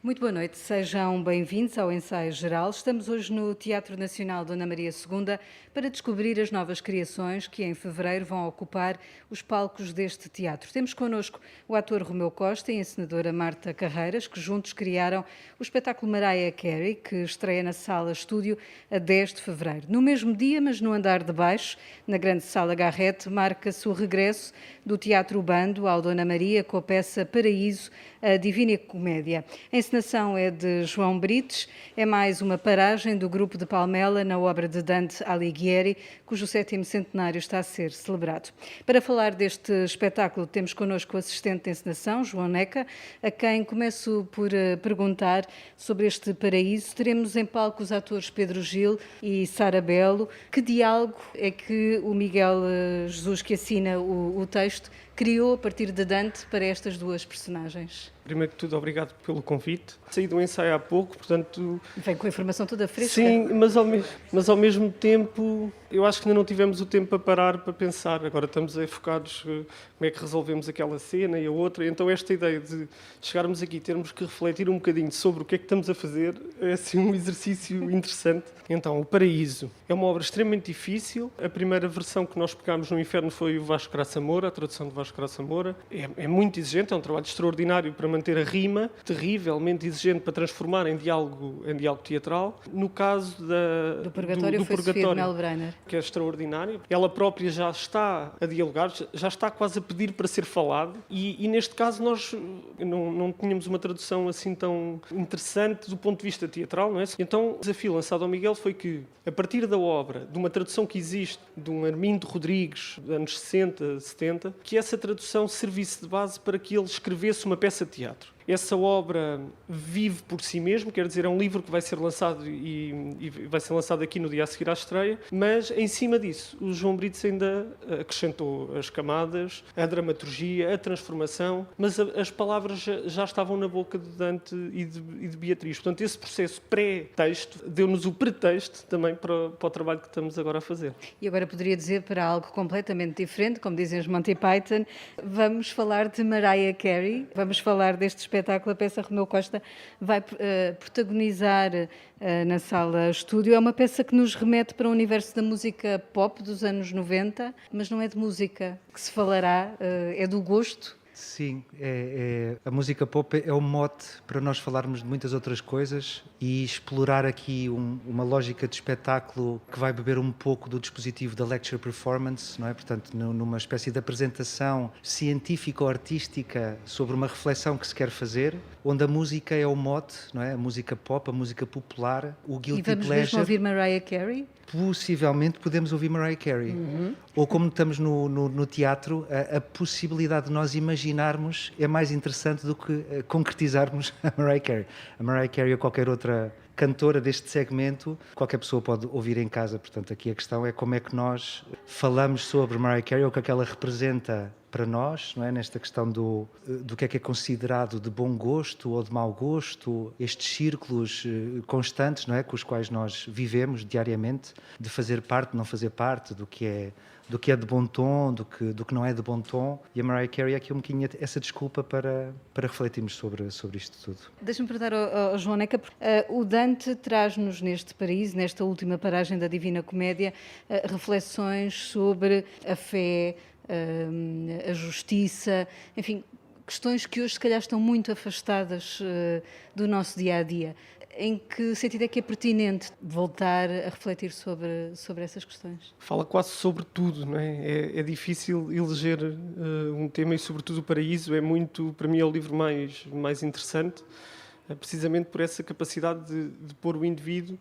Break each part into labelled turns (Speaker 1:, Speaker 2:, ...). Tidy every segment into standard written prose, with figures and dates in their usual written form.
Speaker 1: Muito boa noite, sejam bem-vindos ao Ensaio Geral. Estamos hoje no Teatro Nacional Dona Maria II para descobrir as novas criações que em fevereiro vão ocupar os palcos deste teatro. Temos connosco o ator Romeu Costa e a encenadora Marta Carreiras, que juntos criaram o espetáculo Mariah Carey, que estreia na Sala Estúdio a 10 de fevereiro. No mesmo dia, mas no andar de baixo, na grande Sala Garrett, marca-se o regresso do Teatro Bando ao Dona Maria com a peça Paraíso, a Divina Comédia. A encenação é de João Brites, é mais uma paragem do grupo de Palmela na obra de Dante Alighieri, cujo 7º centenário está a ser celebrado. Para falar deste espetáculo temos connosco o assistente de encenação, João Neca, a quem começo por perguntar sobre este Paraíso. Teremos em palco os atores Pedro Gil e Sara Belo. Que diálogo é que o Miguel Jesus, que assina o texto, criou a partir de Dante para estas duas personagens?
Speaker 2: Primeiro que tudo, obrigado pelo convite. Saí do ensaio há pouco, portanto...
Speaker 1: Vem com a informação toda fresca.
Speaker 2: Sim, mas ao mesmo tempo, eu acho que ainda não tivemos o tempo para parar, para pensar. Agora estamos aí focados como é que resolvemos aquela cena e a outra. Então esta ideia de chegarmos aqui e termos que refletir um bocadinho sobre o que é que estamos a fazer é assim um exercício interessante. Então, O Paraíso é uma obra extremamente difícil. A primeira versão que nós pegámos no Inferno foi o Vasco Graça Moura, a tradução de Vasco Graça Moura. É muito exigente, é um trabalho extraordinário para manter a rima, terrivelmente exigente para transformar em diálogo teatral. No caso
Speaker 1: do Purgatório foi Sofia de Mel Brainer,
Speaker 2: que é extraordinário. Ela própria já está a dialogar, já está quase a pedir para ser falado e neste caso nós não tínhamos uma tradução assim tão interessante do ponto de vista teatral, não é? Então o desafio lançado ao Miguel foi que, a partir da obra, de uma tradução que existe, de um Armindo Rodrigues, dos anos 60, 70, que essa tradução servisse de base para que ele escrevesse uma peça de teatro. Essa obra vive por si mesmo, quer dizer, é um livro que vai ser lançado e vai ser lançado aqui no dia a seguir à estreia, mas em cima disso o João Brites ainda acrescentou as camadas, a dramaturgia, a transformação, mas as palavras já estavam na boca de Dante e de Beatriz. Portanto, esse processo pré-texto deu-nos o pretexto também para o trabalho que estamos agora a fazer.
Speaker 1: E agora poderia dizer para algo completamente diferente, como dizem os Monty Python, vamos falar de Mariah Carey, vamos falar deste espetáculo. A peça Romeu Costa vai protagonizar na Sala Estúdio. É uma peça que nos remete para o universo da música pop dos anos 90, mas não é de música que se falará, é do gosto.
Speaker 3: Sim, a música pop é um mote para nós falarmos de muitas outras coisas e explorar aqui uma lógica de espetáculo que vai beber um pouco do dispositivo da lecture performance, não é? Portanto, numa espécie de apresentação científico-artística sobre uma reflexão que se quer fazer, onde a música é o mote, não é? A música pop, a música popular, o guilty pleasure.
Speaker 1: E vamos mesmo ouvir Mariah Carey?
Speaker 3: Possivelmente podemos ouvir Mariah Carey. Ou como estamos no teatro, a possibilidade de nós imaginarmos é mais interessante do que concretizarmos a Mariah Carey. A Mariah Carey ou qualquer outra cantora deste segmento, qualquer pessoa pode ouvir em casa. Portanto, aqui a questão é como é que nós falamos sobre Mariah Carey, ou o que ela representa para nós, não é? Nesta questão do que é considerado de bom gosto ou de mau gosto, estes círculos constantes, não é? Com os quais nós vivemos diariamente, de fazer parte, não fazer parte, do que é de bom tom, do que não é de bom tom. E a Mariah Carey é aqui um bocadinho essa desculpa para refletirmos sobre isto tudo.
Speaker 1: Deixa-me perguntar ao João Neca, o Dante traz-nos neste Paraíso, nesta última paragem da Divina Comédia, reflexões sobre a fé, a justiça, enfim, questões que hoje se calhar estão muito afastadas do nosso dia-a-dia. Em que sentido é que é pertinente voltar a refletir sobre essas questões?
Speaker 2: Fala quase sobre tudo, não é? É difícil eleger um tema e, sobretudo, O Paraíso é muito, para mim, é o livro mais interessante, precisamente por essa capacidade de pôr o indivíduo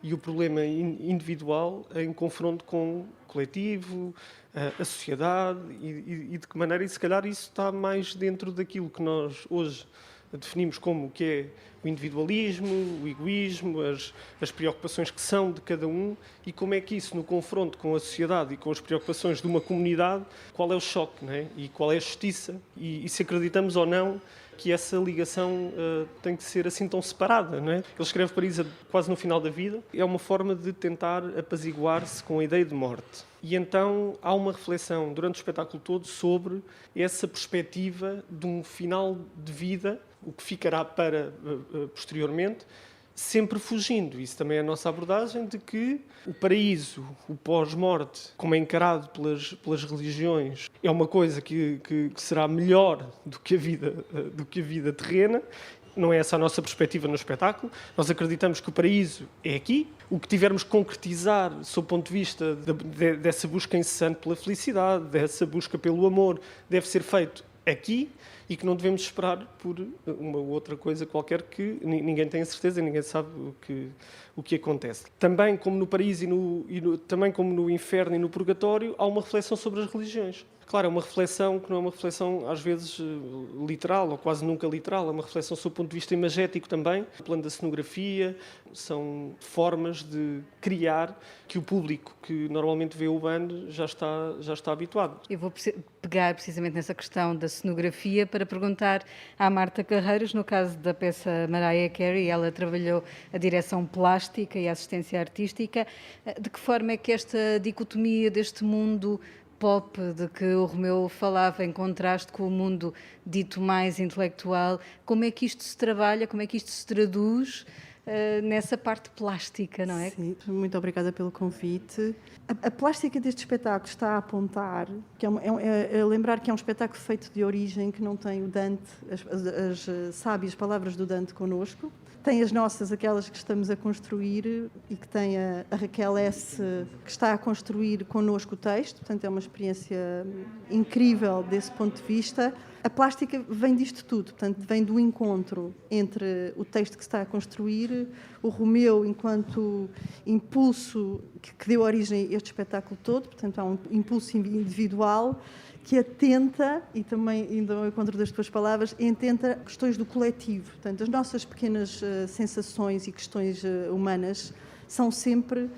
Speaker 2: e o problema individual em confronto com o coletivo, a sociedade e de que maneira, e se calhar isso está mais dentro daquilo que nós hoje definimos como o que é o individualismo, o egoísmo, as preocupações que são de cada um e como é que isso, no confronto com a sociedade e com as preocupações de uma comunidade, qual é o choque, não é? E qual é a justiça e se acreditamos ou não que essa ligação tem que ser assim tão separada, não é? Ele escreve Paraíso quase no final da vida. É uma forma de tentar apaziguar-se com a ideia de morte. E então há uma reflexão durante o espetáculo todo sobre essa perspectiva de um final de vida o que ficará para posteriormente, sempre fugindo. Isso também é a nossa abordagem, de que o paraíso, o pós-morte, como é encarado pelas religiões, é uma coisa que será melhor do que a vida terrena. Não é essa a nossa perspectiva no espetáculo. Nós acreditamos que o paraíso é aqui. O que tivermos que concretizar, sob o ponto de vista dessa busca incessante pela felicidade, dessa busca pelo amor, deve ser feito aqui, e que não devemos esperar por uma outra coisa qualquer que ninguém tem a certeza e ninguém sabe o que acontece. Também, como no paraíso também como no inferno e no purgatório, há uma reflexão sobre as religiões. Claro, é uma reflexão que não é uma reflexão, às vezes, literal, ou quase nunca literal, é uma reflexão sob o ponto de vista imagético também, o plano da cenografia, são formas de criar que o público que normalmente vê o bando já está habituado.
Speaker 1: Eu vou pegar precisamente nessa questão da cenografia para perguntar à Marta Carreiros, no caso da peça Mariah Carey, ela trabalhou a direção plástica e a assistência artística. De que forma é que esta dicotomia deste mundo pop de que o Romeu falava, em contraste com o mundo dito mais intelectual, como é que isto se trabalha, como é que isto se traduz nessa parte plástica, não é?
Speaker 4: Sim, muito obrigada pelo convite. A plástica deste espetáculo está a apontar, que é lembrar que é um espetáculo feito de origem, que não tem o Dante, as sábias palavras do Dante connosco. Tem as nossas, aquelas que estamos a construir, e que tem a Raquel S., que está a construir connosco o texto. Portanto, é uma experiência incrível desse ponto de vista. A plástica vem disto tudo, portanto, vem do encontro entre o texto que se está a construir, o Romeu enquanto impulso que deu origem a este espetáculo todo, portanto, há um impulso individual que atenta, e também indo ao encontro das tuas palavras, atenta questões do coletivo. Portanto, as nossas pequenas sensações e questões humanas são sempre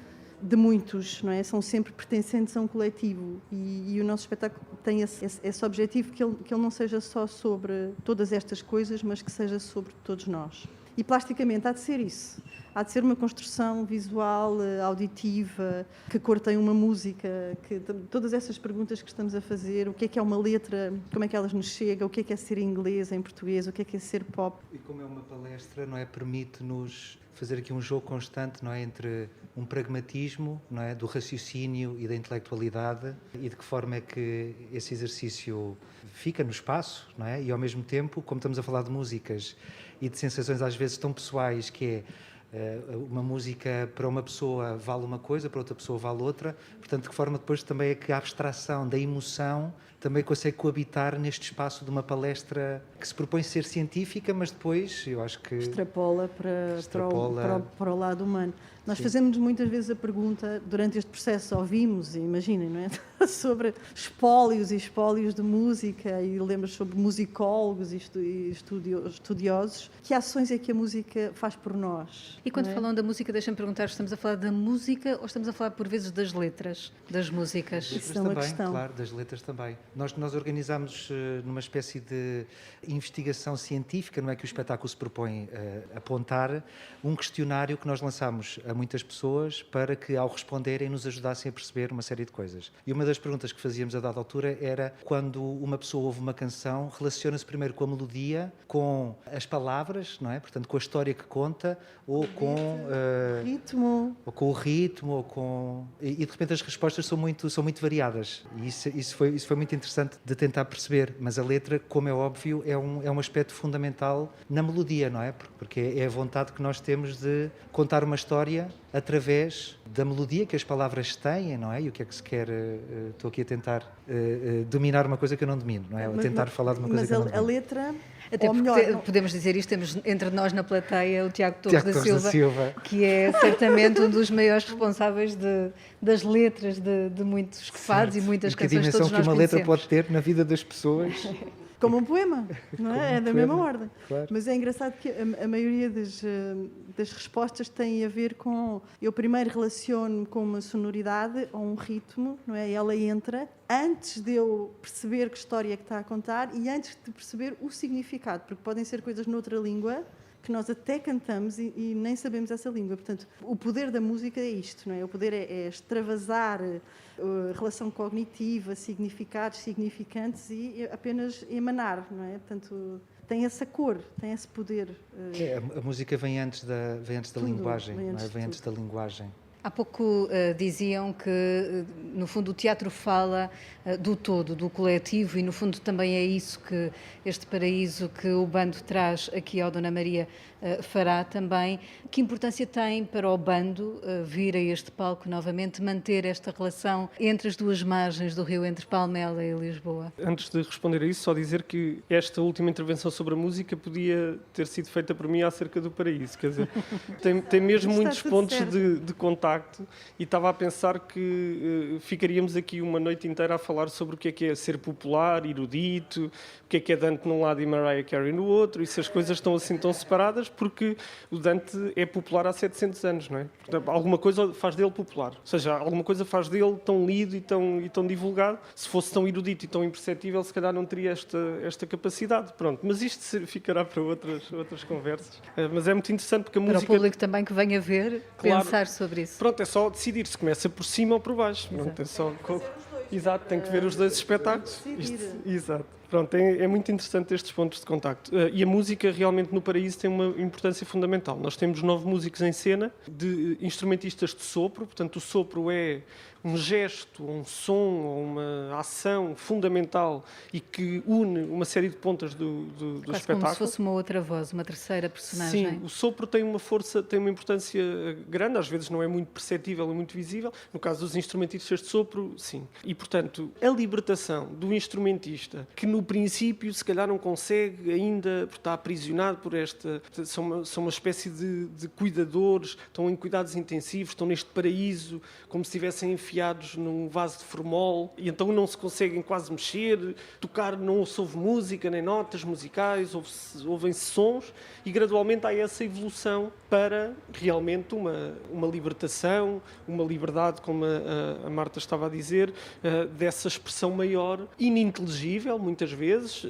Speaker 4: de muitos, não é? São sempre pertencentes a um coletivo, e o nosso espetáculo tem esse objetivo, que ele não seja só sobre todas estas coisas, mas que seja sobre todos nós. E plasticamente há de ser isso. Há de ser uma construção visual, auditiva, que a cor tem uma música, que todas essas perguntas que estamos a fazer, o que é uma letra, como é que elas nos chegam, o que é ser em inglês, em português, o que é ser pop.
Speaker 3: E como é uma palestra, não é, permite-nos fazer aqui um jogo constante, não é, entre um pragmatismo, não é, do raciocínio e da intelectualidade, e de que forma é que esse exercício fica no espaço, não é? E ao mesmo tempo, como estamos a falar de músicas e de sensações às vezes tão pessoais, que é uma música para uma pessoa vale uma coisa, para outra pessoa vale outra, portanto, de que forma depois também é que a abstração da emoção também consegue coabitar neste espaço de uma palestra que se propõe ser científica, mas depois eu acho que
Speaker 4: extrapola para o lado humano. Nós fazemos muitas vezes a pergunta, durante este processo ouvimos, imaginem, não é? Sobre espólios e espólios de música, e lembras sobre musicólogos e estudiosos. Que ações é que a música faz por nós?
Speaker 1: E quando falam da música, deixem-me perguntar, estamos a falar da música ou estamos a falar por vezes das letras das músicas?
Speaker 4: Isso é uma
Speaker 3: também,
Speaker 4: questão.
Speaker 3: claro, das letras também. Nós organizámos numa espécie de investigação científica, não é, que o espetáculo se propõe apontar, um questionário que nós lançámos a muitas pessoas para que, ao responderem, nos ajudassem a perceber uma série de coisas. E uma das perguntas que fazíamos a dada altura era: quando uma pessoa ouve uma canção, relaciona-se primeiro com a melodia, com as palavras, não é? Portanto, com a história que conta, ou com
Speaker 4: ritmo,
Speaker 3: ou com o ritmo, ou com... E de repente as respostas são muito variadas. E isso foi muito interessante de tentar perceber. Mas a letra, como é óbvio, é um aspecto fundamental na melodia, não é? Porque é a vontade que nós temos de contar uma história através da melodia que as palavras têm, não é? E o que é que se quer... Estou aqui a tentar dominar uma coisa que eu não domino, não é? A tentar falar de uma coisa que eu não domino.
Speaker 4: Mas a letra...
Speaker 1: Até
Speaker 4: ou
Speaker 1: porque
Speaker 4: melhor,
Speaker 1: podemos dizer isto, temos entre nós na plateia o Tiago Torres
Speaker 3: Tiago
Speaker 1: da
Speaker 3: Torres da Silva,
Speaker 1: que é certamente um dos maiores responsáveis das letras de muitos fados e muitas canções que
Speaker 3: dimensão
Speaker 1: todos
Speaker 3: que
Speaker 1: nós
Speaker 3: uma letra
Speaker 1: conhecemos.
Speaker 3: pode ter na vida das pessoas.
Speaker 4: como um poema, não é? É da mesma ordem.
Speaker 3: Claro.
Speaker 4: Mas é engraçado que a maioria das respostas tem a ver com... Eu primeiro relaciono com uma sonoridade ou um ritmo, não é? Ela entra antes de eu perceber que história é que está a contar e antes de perceber o significado, porque podem ser coisas noutra língua que nós até cantamos e nem sabemos essa língua. Portanto, o poder da música é isto, não é? O poder é extravasar relação cognitiva, significados, significantes e apenas emanar, não é? Portanto, tem essa cor, tem esse poder.
Speaker 3: A música vem antes da
Speaker 4: Tudo,
Speaker 3: linguagem,
Speaker 4: vem
Speaker 3: não
Speaker 4: antes
Speaker 3: é?
Speaker 4: de
Speaker 3: Vem antes da
Speaker 4: tudo.
Speaker 3: linguagem.
Speaker 1: Há pouco diziam que, no fundo, o teatro fala do todo, do coletivo, e, no fundo, também é isso que este paraíso que o bando traz aqui ao Dona Maria fará também. Que importância tem para o bando vir a este palco novamente, manter esta relação entre as duas margens do rio, entre Palmela e Lisboa?
Speaker 2: Antes de responder a isso, só dizer que esta última intervenção sobre a música podia ter sido feita por mim acerca do paraíso. Quer dizer, tem mesmo
Speaker 4: Está
Speaker 2: muitos
Speaker 4: tudo
Speaker 2: pontos
Speaker 4: certo.
Speaker 2: de contacto, e estava a pensar que ficaríamos aqui uma noite inteira a falar sobre o que é ser popular, erudito, o que é Dante num lado e Mariah Carey no outro, e se as coisas estão assim tão separadas, porque o Dante é popular há 700 anos, não é? Portanto, alguma coisa faz dele popular, ou seja, alguma coisa faz dele tão lido e tão divulgado. Se fosse tão erudito e tão imperceptível, se calhar não teria esta capacidade. Pronto, mas isto ficará para outras conversas. Mas é muito interessante porque a
Speaker 1: Para o
Speaker 2: música...
Speaker 1: público também que venha ver,
Speaker 2: Claro.
Speaker 1: pensar sobre isso.
Speaker 2: Pronto, é só decidir se começa por cima ou por baixo. Pronto, é só... Exato, tem que ver os dois espetáculos.
Speaker 4: Decidir.
Speaker 2: Exato. Pronto, é muito interessante estes pontos de contacto. E a música realmente no Paraíso tem uma importância fundamental. Nós temos 9 músicos em cena, de instrumentistas de sopro, portanto o sopro é um gesto, um som, ou uma ação fundamental e que une uma série de pontas do
Speaker 1: Quase
Speaker 2: espetáculo.
Speaker 1: como se fosse uma outra voz, uma terceira personagem.
Speaker 2: Sim, o sopro tem uma força, tem uma importância grande, às vezes não é muito perceptível e muito visível. No caso dos instrumentistas de sopro, sim. E, portanto, a libertação do instrumentista, que no princípio se calhar não consegue ainda, porque está aprisionado por esta... São uma espécie de cuidadores, estão em cuidados intensivos, estão neste paraíso, como se estivessem enfiados num vaso de formol, e então não se conseguem quase mexer, tocar, não se ouve música, nem notas musicais, ouvem-se sons, e gradualmente há essa evolução para realmente uma libertação, uma liberdade, como a Marta estava a dizer, dessa expressão maior, ininteligível, muitas vezes,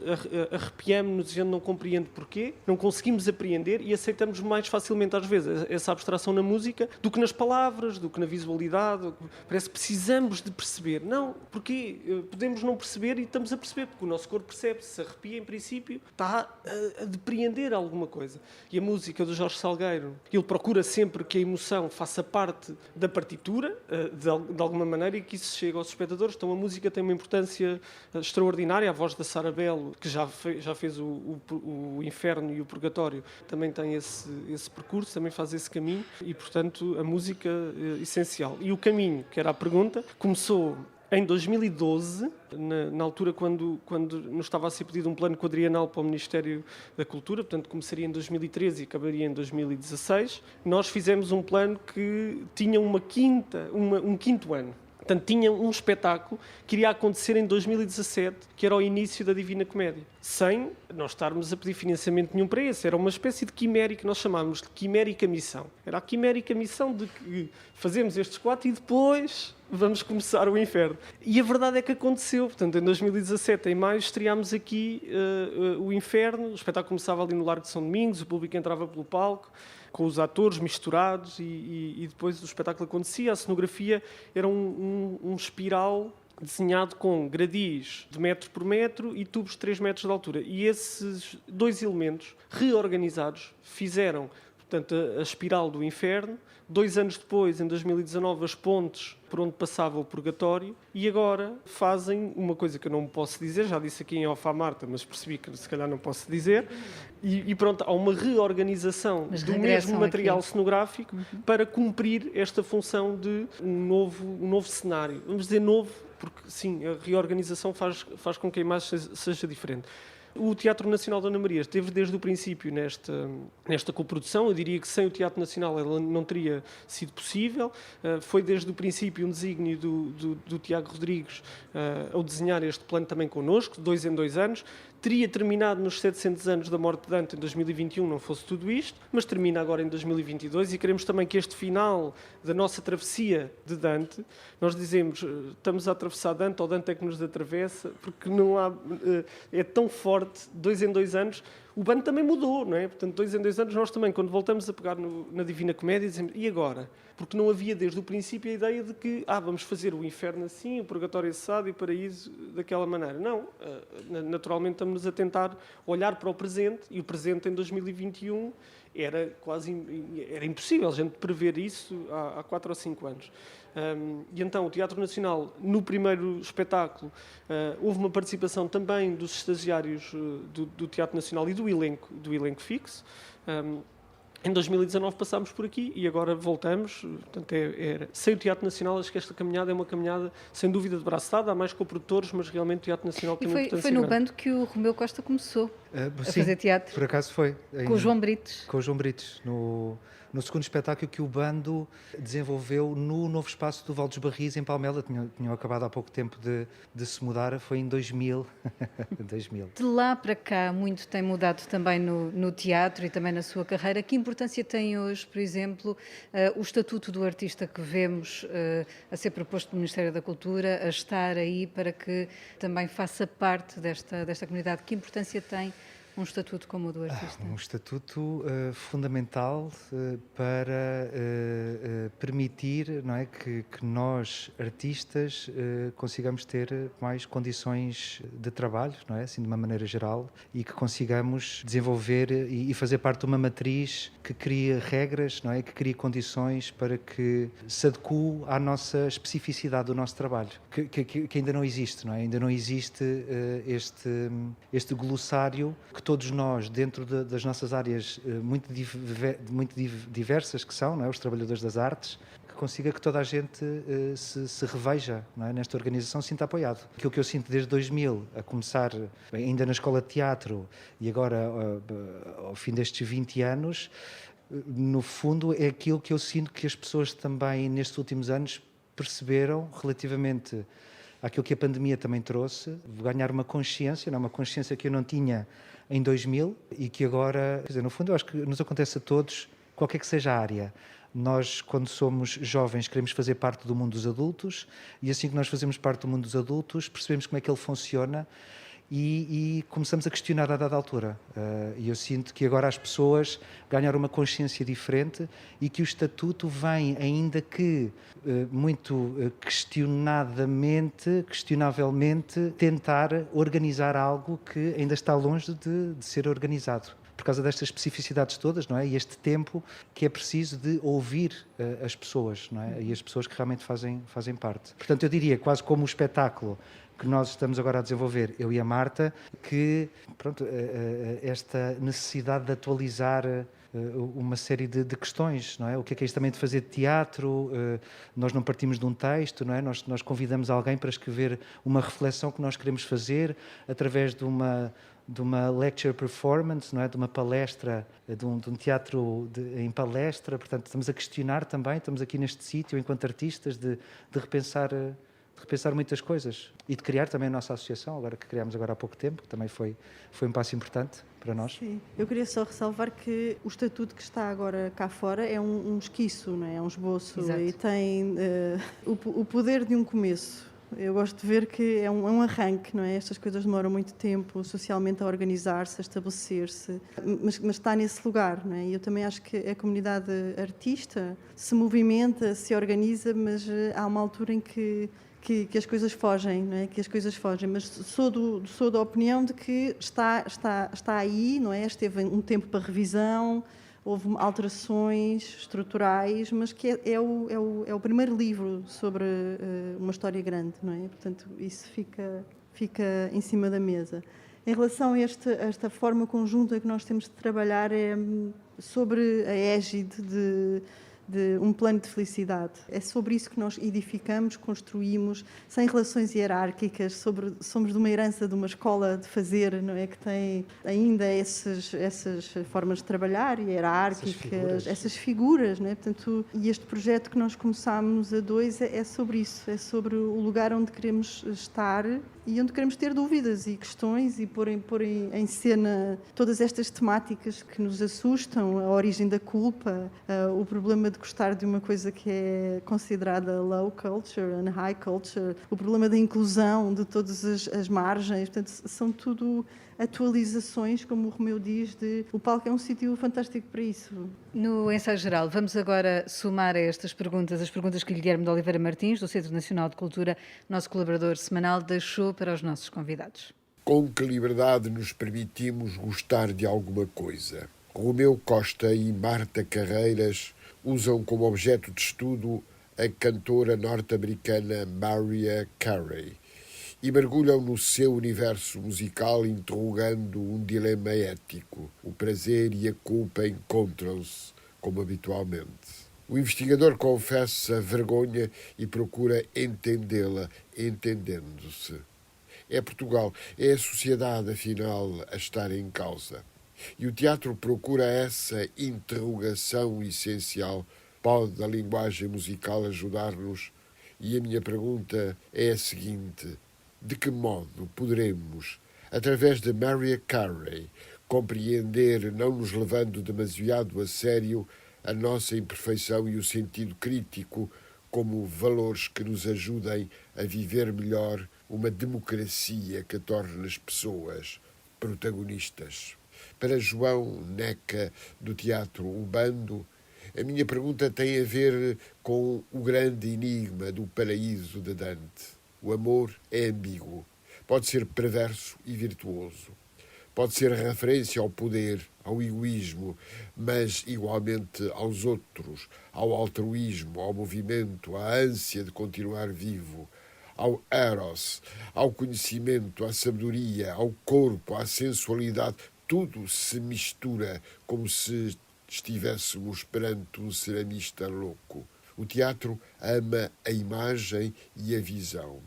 Speaker 2: arrepiamos-nos e a gente não compreende porquê, não conseguimos apreender e aceitamos mais facilmente, às vezes, essa abstração na música do que nas palavras, do que na visualidade. Parece que precisamos de perceber. Não, porque podemos não perceber e estamos a perceber, porque o nosso corpo percebe, se arrepia, em princípio, está a depreender alguma coisa. E a música do Jorge Salgueiro, ele procura sempre que a emoção faça parte da partitura, de alguma maneira, e que isso chegue aos espectadores. Então a música tem uma importância extraordinária. A voz da Sara Belo, que já fez o Inferno e o Purgatório, também tem esse percurso, também faz esse caminho, e, portanto, a música é essencial. E o caminho, que era a pergunta, começou em 2012, na altura quando nos estava a ser pedido um plano quadrienal para o Ministério da Cultura, portanto começaria em 2013 e acabaria em 2016, nós fizemos um plano que tinha um quinto ano. Portanto, tinha um espetáculo que iria acontecer em 2017, que era o início da Divina Comédia, sem nós estarmos a pedir financiamento nenhum para esse. Era uma espécie de quimérica, que nós chamávamos de quimérica missão. Era a quimérica missão de que fazemos estes 4 e depois vamos começar o Inferno. E a verdade é que aconteceu. Portanto, em 2017, em maio, estreámos aqui o Inferno. O espetáculo começava ali no Largo de São Domingos, o público entrava pelo palco, com os atores misturados, e depois o espetáculo acontecia. A cenografia era um espiral desenhado com gradis de metro por metro e tubos de 3 metros de altura. E esses 2 elementos reorganizados fizeram, portanto, a espiral do Inferno. 2 anos depois, em 2019, as pontes por onde passava o Purgatório, e agora fazem uma coisa que eu não posso dizer, já disse aqui em off à Marta, mas percebi que se calhar não posso dizer, e pronto, há uma reorganização do mesmo material cenográfico para cumprir esta função de um novo cenário. Vamos dizer novo, porque sim, a reorganização faz com que a imagem seja diferente. O Teatro Nacional Dona Maria esteve desde o princípio nesta coprodução. Eu diria que sem o Teatro Nacional ela não teria sido possível. Foi desde o princípio um desígnio do Tiago Rodrigues ao desenhar este plano também connosco, 2 em 2 anos. Teria terminado nos 700 anos da morte de Dante em 2021, não fosse tudo isto, mas termina agora em 2022 e queremos também que este final da nossa travessia de Dante, nós dizemos, estamos a atravessar Dante ou Dante é que nos atravessa, porque não há, é tão forte, 2 em 2 anos, O bando também mudou, não é? Portanto, 2 em 2 anos, nós também, quando voltamos a pegar na Divina Comédia, dizemos, e agora? Porque não havia desde o princípio a ideia de que, vamos fazer o inferno assim, o purgatório assado e o paraíso daquela maneira. Não, naturalmente estamos a tentar olhar para o presente, e o presente em 2021 era impossível a gente prever isso há 4 ou 5 anos. E então o Teatro Nacional, no primeiro espetáculo, houve uma participação também dos estagiários do Teatro Nacional e do elenco fixo. Em 2019 passámos por aqui e agora voltamos. Portanto, sem o Teatro Nacional, acho que esta caminhada é uma caminhada, sem dúvida, de braço dado. Há mais coprodutores, mas realmente o Teatro Nacional tem uma importância
Speaker 1: foi no
Speaker 2: grande.
Speaker 1: bando que o Romeu Costa começou a
Speaker 3: Sim,
Speaker 1: fazer teatro.
Speaker 3: por acaso foi.
Speaker 1: Com o João Brites.
Speaker 3: Com o João Brites, no segundo espetáculo que o bando desenvolveu no novo espaço do Val dos Barris, em Palmela. Tinham acabado há pouco tempo de se mudar, foi em 2000. 2000.
Speaker 1: De lá para cá, muito tem mudado também no teatro e também na sua carreira. Que importância tem hoje, por exemplo, o Estatuto do Artista que vemos a ser proposto pelo Ministério da Cultura, a estar aí para que também faça parte desta comunidade? Que importância tem um estatuto como o do artista?
Speaker 3: Um estatuto fundamental para permitir, não é, que nós, artistas, consigamos ter mais condições de trabalho, não é, assim, de uma maneira geral, e que consigamos desenvolver e fazer parte de uma matriz que cria regras, não é, que cria condições para que se adeque à nossa especificidade do nosso trabalho, que ainda não existe, não é? Ainda não existe este glossário que todos nós, dentro das nossas áreas muito diversas que são, não é? Os trabalhadores das artes, que consiga que toda a gente se reveja, não é? Nesta organização, se sinta apoiado. Aquilo que eu sinto desde 2000, a começar ainda na escola de teatro e agora ao fim destes 20 anos, no fundo é aquilo que eu sinto que as pessoas também nestes últimos anos perceberam relativamente àquilo que a pandemia também trouxe, ganhar uma consciência que eu não tinha em 2000 e que agora, quer dizer, no fundo eu acho que nos acontece a todos, qualquer que seja a área. Nós, quando somos jovens, queremos fazer parte do mundo dos adultos e assim que nós fazemos parte do mundo dos adultos, percebemos como é que ele funciona e começamos a questionar a dada altura. E eu sinto que agora as pessoas ganharam uma consciência diferente e que o estatuto vem, ainda que muito questionavelmente, tentar organizar algo que ainda está longe de ser organizado. Por causa destas especificidades todas, não é? E este tempo que é preciso de ouvir as pessoas, não é? E as pessoas que realmente fazem parte. Portanto, eu diria, quase como o espetáculo que nós estamos agora a desenvolver, eu e a Marta, que pronto, esta necessidade de atualizar uma série de questões, não é? O que é isto também de fazer teatro? Nós não partimos de um texto, não é? Nós convidamos alguém para escrever uma reflexão que nós queremos fazer através de uma lecture performance, não é? De uma palestra, de um teatro em palestra. Portanto, estamos a questionar também, estamos aqui neste sítio enquanto artistas de repensar muitas coisas e de criar também a nossa associação, agora que criámos agora há pouco tempo, que também foi um passo importante para nós.
Speaker 4: Sim. Eu queria só ressalvar que o estatuto que está agora cá fora é um esquiço, não é? É um esboço.
Speaker 1: Exato.
Speaker 4: E tem o poder de um começo. Eu gosto de ver que é um arranque, não é? Estas coisas demoram muito tempo socialmente a organizar-se, a estabelecer-se, mas está nesse lugar, não é? E eu também acho que a comunidade artista se movimenta, se organiza, mas há uma altura em que as coisas fogem, não é? Que as coisas fogem, mas sou da opinião de que está aí, não é? Esteve um tempo para revisão, houve alterações estruturais, mas que é o primeiro livro sobre uma história grande, não é? Portanto, isso fica em cima da mesa. Em relação a esta forma conjunta que nós temos de trabalhar, é sobre a égide de um plano de felicidade. É sobre isso que nós edificamos, construímos, sem relações hierárquicas, somos de uma herança de uma escola de fazer, não é? Que tem ainda essas formas de trabalhar, hierárquicas, essas figuras, não é? Portanto, e este projeto que nós começámos a dois é sobre isso, é sobre o lugar onde queremos estar e onde queremos ter dúvidas e questões e pôr em cena todas estas temáticas que nos assustam, a origem da culpa, o problema de gostar de uma coisa que é considerada low culture and high culture, o problema da inclusão de todas as margens. Portanto, são tudo atualizações, como o Romeu diz, o palco é um sítio fantástico para isso.
Speaker 1: No ensaio geral, vamos agora somar a estas perguntas as perguntas que o Guilherme de Oliveira Martins, do Centro Nacional de Cultura, nosso colaborador semanal, deixou para os nossos convidados.
Speaker 5: Com que liberdade nos permitimos gostar de alguma coisa? Romeu Costa e Marta Carreiras usam como objeto de estudo a cantora norte-americana Mariah Carey e mergulham no seu universo musical interrogando um dilema ético. O prazer e a culpa encontram-se, como habitualmente. O investigador confessa vergonha e procura entendê-la, entendendo-se. É Portugal, é a sociedade, afinal, a estar em causa. E o teatro procura essa interrogação essencial. Pode a linguagem musical ajudar-nos? E a minha pergunta é a seguinte: de que modo poderemos, através de Mariah Carey, compreender, não nos levando demasiado a sério, a nossa imperfeição e o sentido crítico como valores que nos ajudem a viver melhor uma democracia que torne as pessoas protagonistas? Para João Neca, do Teatro Ubando, a minha pergunta tem a ver com o grande enigma do paraíso de Dante. O amor é ambíguo. Pode ser perverso e virtuoso. Pode ser referência ao poder, ao egoísmo, mas igualmente aos outros, ao altruísmo, ao movimento, à ânsia de continuar vivo, ao eros, ao conhecimento, à sabedoria, ao corpo, à sensualidade. Tudo se mistura como se estivéssemos perante um ceramista louco. O teatro ama a imagem e a visão.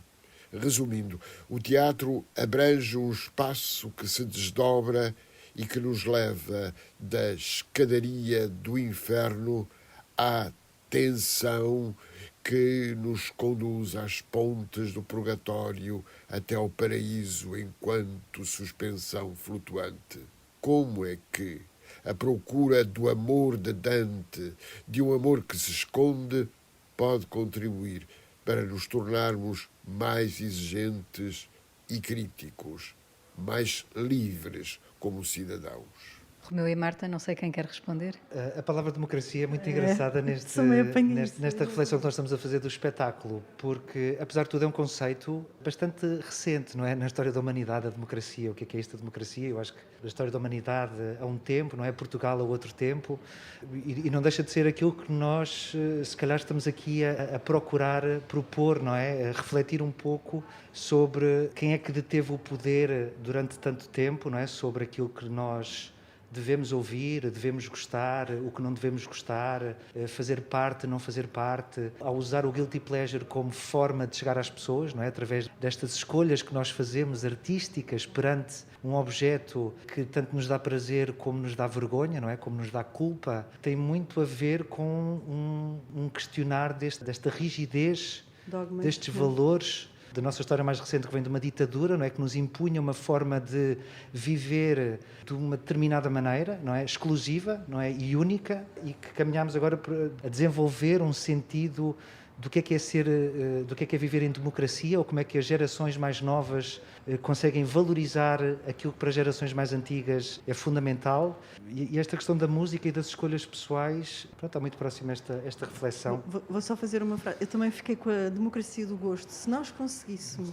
Speaker 5: Resumindo, o teatro abrange um espaço que se desdobra e que nos leva da escadaria do inferno à tensão que nos conduz às pontes do purgatório até ao paraíso enquanto suspensão flutuante. Como é que a procura do amor de Dante, de um amor que se esconde, pode contribuir para nos tornarmos mais exigentes e críticos, mais livres como cidadãos?
Speaker 1: Romeu e Marta, não sei quem quer responder.
Speaker 3: A palavra democracia é muito engraçada nesta reflexão que nós estamos a fazer do espetáculo, porque, apesar de tudo, é um conceito bastante recente, não é? Na história da humanidade, a democracia. O que é isto, a democracia? Eu acho que a história da humanidade há um tempo, não é? Portugal há outro tempo, e não deixa de ser aquilo que nós, se calhar, estamos aqui a procurar propor, não é? A refletir um pouco sobre quem é que deteve o poder durante tanto tempo, não é? Sobre aquilo que nós devemos ouvir, devemos gostar, o que não devemos gostar, fazer parte, não fazer parte, ao usar o guilty pleasure como forma de chegar às pessoas, não é? Através destas escolhas que nós fazemos artísticas perante um objeto que tanto nos dá prazer como nos dá vergonha, não é? Como nos dá culpa, tem muito a ver com um questionar desta rigidez,
Speaker 4: Dogmas,
Speaker 3: destes valores da nossa história mais recente, que vem de uma ditadura, não é? Que nos impunha uma forma de viver de uma determinada maneira, não é? Exclusiva, não é? E única, e que caminhamos agora a desenvolver um sentido do que é ser, do que é viver em democracia, ou como é que as gerações mais novas conseguem valorizar aquilo que para as gerações mais antigas é fundamental. E esta questão da música e das escolhas pessoais, pronto, está muito próxima esta reflexão.
Speaker 4: Vou só fazer uma frase. Eu também fiquei com a democracia do gosto. Se nós conseguíssemos,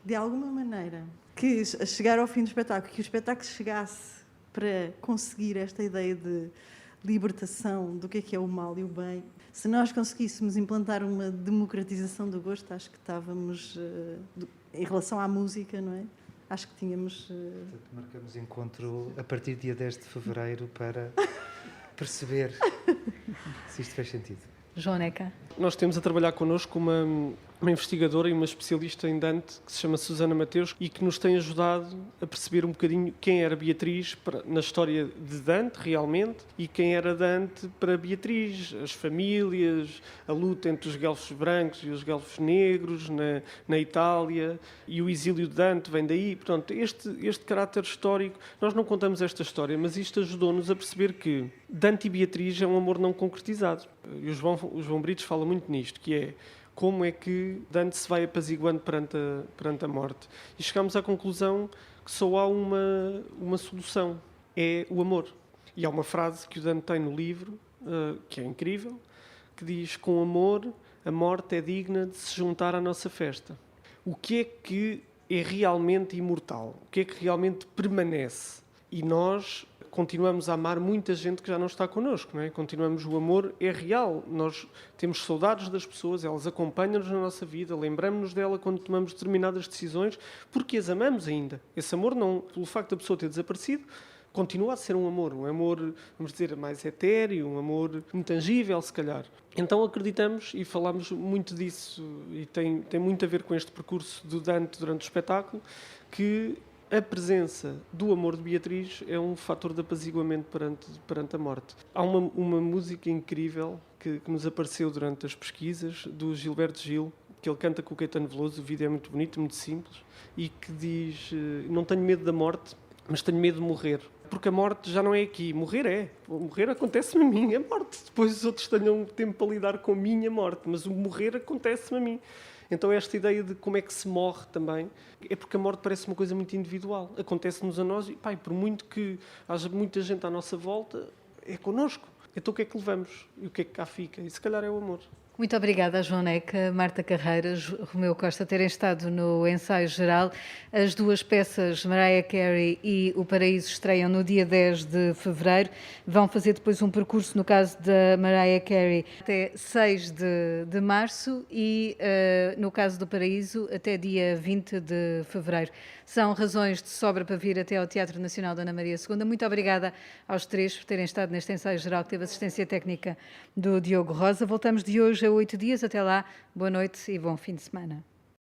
Speaker 4: de alguma maneira, que chegar ao fim do espetáculo, que o espetáculo chegasse para conseguir esta ideia de libertação do que é o mal e o bem, se nós conseguíssemos implantar uma democratização do gosto, acho que estávamos, em relação à música, não é? Acho que tínhamos...
Speaker 3: Portanto, marcamos encontro a partir do dia 10 de fevereiro para perceber se isto faz sentido.
Speaker 1: João Neca.
Speaker 2: Nós temos a trabalhar connosco uma investigadora e uma especialista em Dante que se chama Susana Mateus e que nos tem ajudado a perceber um bocadinho quem era Beatriz na história de Dante realmente e quem era Dante para Beatriz, as famílias, a luta entre os guelfos brancos e os guelfos negros na Itália, e o exílio de Dante vem daí. Portanto, este caráter histórico, nós não contamos esta história, mas isto ajudou-nos a perceber que Dante e Beatriz é um amor não concretizado. E o João Britos fala muito nisto, que é como é que Dante se vai apaziguando perante a morte. E chegámos à conclusão que só há uma solução, é o amor. E há uma frase que o Dante tem no livro, que é incrível, que diz: com amor, a morte é digna de se juntar à nossa festa. O que é realmente imortal? O que é que realmente permanece? E nós continuamos a amar muita gente que já não está connosco, não é? O amor é real. Nós temos saudades das pessoas, elas acompanham-nos na nossa vida, lembramos-nos dela quando tomamos determinadas decisões, porque as amamos ainda. Esse amor, não, pelo facto da pessoa ter desaparecido, continua a ser um amor, vamos dizer, mais etéreo, um amor intangível, se calhar. Então acreditamos, e falamos muito disso, e tem muito a ver com este percurso do Dante durante o espetáculo, que a presença do amor de Beatriz é um fator de apaziguamento perante a morte. Há uma música incrível que nos apareceu durante as pesquisas, do Gilberto Gil, que ele canta com o Caetano Veloso. O vídeo é muito bonito, muito simples, e que diz: não tenho medo da morte, mas tenho medo de morrer. Porque a morte já não é aqui. Morrer acontece-me a mim, a morte. Depois os outros tenham tempo para lidar com a minha morte, mas o morrer acontece-me a mim. Então esta ideia de como é que se morre também, é porque a morte parece uma coisa muito individual. Acontece-nos a nós, e por muito que haja muita gente à nossa volta, é connosco. Então o que é que levamos? E o que é que cá fica? E se calhar é o amor.
Speaker 1: Muito obrigada, João Neca, Marta Carreiras, Romeu Costa, terem estado no ensaio geral. As duas peças, Mariah Carey e O Paraíso, estreiam no dia 10 de fevereiro. Vão fazer depois um percurso, no caso da Mariah Carey, até 6 de março e, no caso do Paraíso, até dia 20 de fevereiro. São razões de sobra para vir até ao Teatro Nacional Dona Maria II. Muito obrigada aos três por terem estado neste ensaio geral, que teve assistência técnica do Diogo Rosa. Voltamos de hoje a 8 dias. Até lá, boa noite e bom fim de semana.